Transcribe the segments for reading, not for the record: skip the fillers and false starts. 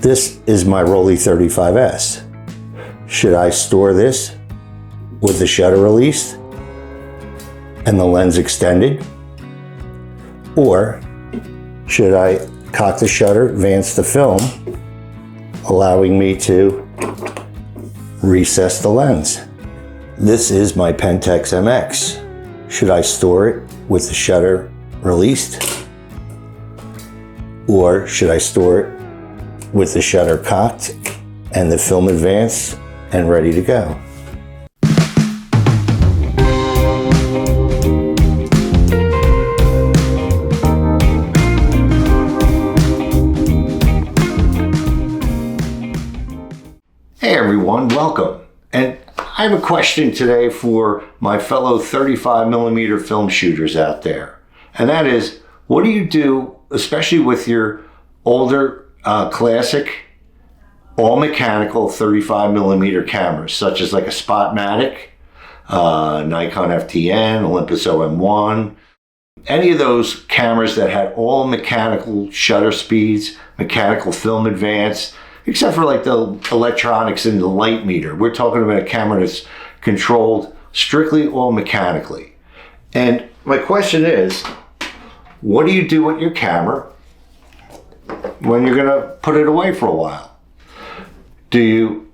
This is my Rollei 35S. Should I store this with the shutter released and the lens extended? Or should I cock the shutter, advance the film, allowing me to recess the lens? This is my Pentax MX. Should I store it with the shutter released? Or should I store it with the shutter cocked and the film advanced and ready to go? Hey everyone, welcome. And I have a question today for my fellow 35mm film shooters out there. And that is, what do you do, especially with your older classic, all mechanical 35mm cameras, such as like a Spotmatic, Nikon FTN, Olympus OM1, any of those cameras that had all mechanical shutter speeds, mechanical film advance, except for like the electronics and the light meter. We're talking about a camera that's controlled strictly all mechanically. And my question is, what do you do with your camera when you're gonna put it away for a while? Do you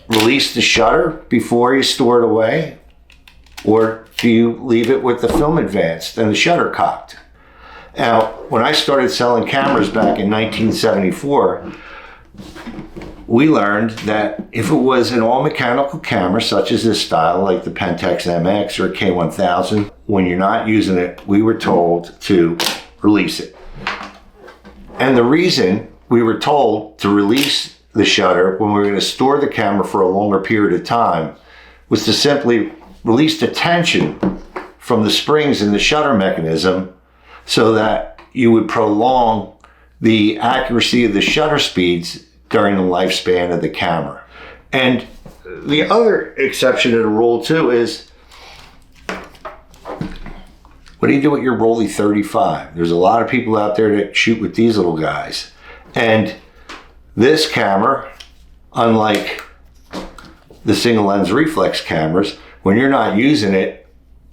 release the shutter before you store it away? Or do you leave it with the film advanced and the shutter cocked? Now, when I started selling cameras back in 1974, we learned that if it was an all-mechanical camera, such as this style, like the Pentax MX or K1000, when you're not using it, we were told to release it. And the reason we were told to release the shutter when we were going to store the camera for a longer period of time was to simply release the tension from the springs in the shutter mechanism so that you would prolong the accuracy of the shutter speeds during the lifespan of the camera. And the other exception to the rule too is, what do you do with your Rollei 35? There's a lot of people out there that shoot with these little guys. And this camera, unlike the single lens reflex cameras, when you're not using it,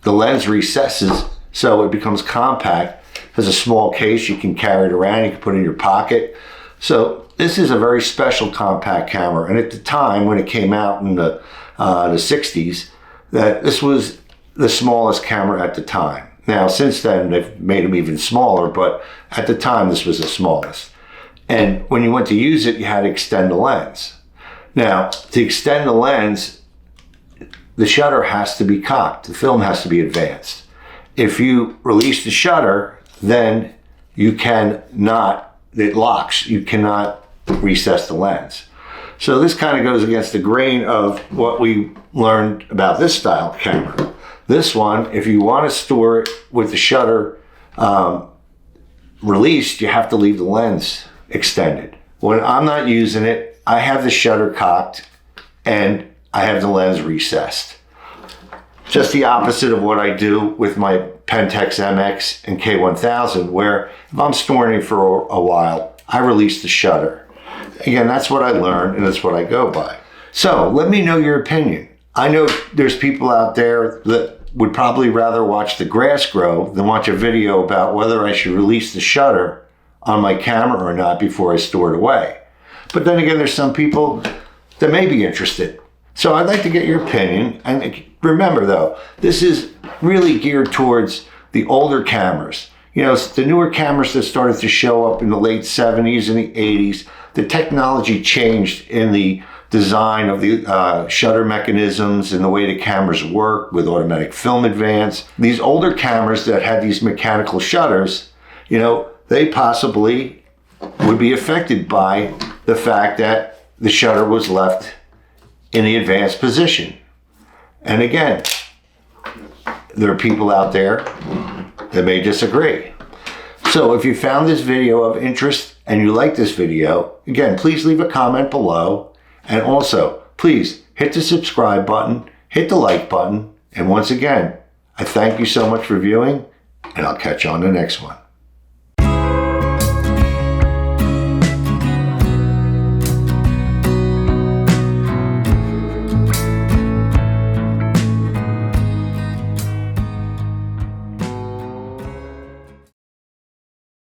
the lens recesses so it becomes compact. It has a small case, you can carry it around, you can put it in your pocket. So this is a very special compact camera. And at the time when it came out in the 60s, that this was the smallest camera at the time. Now, since then, they've made them even smaller, but at the time, this was the smallest. And when you went to use it, you had to extend the lens. Now, to extend the lens, the shutter has to be cocked. The film has to be advanced. If you release the shutter, then you cannot, it locks. You cannot recess the lens. So this kind of goes against the grain of what we learned about this style camera. This one, if you want to store it with the shutter released, you have to leave the lens extended. When I'm not using it, I have the shutter cocked and I have the lens recessed. Just the opposite of what I do with my Pentax MX and K1000, where if I'm storing it for a while, I release the shutter. Again, that's what I learned and that's what I go by. So let me know your opinion. I know there's people out there that would probably rather watch the grass grow than watch a video about whether I should release the shutter on my camera or not before I store it away. But then again, there's some people that may be interested. So I'd like to get your opinion. And remember though, this is really geared towards the older cameras. You know, the newer cameras that started to show up in the late 70s and the 80s, the technology changed in the design of the shutter mechanisms and the way the cameras work with automatic film advance. These older cameras that had these mechanical shutters, you know, they possibly would be affected by the fact that the shutter was left in the advanced position. And again, there are people out there that may disagree. So if you found this video of interest and you like this video, again, please leave a comment below. And also, please hit the subscribe button, hit the like button. And once again, I thank you so much for viewing, and I'll catch you on the next one.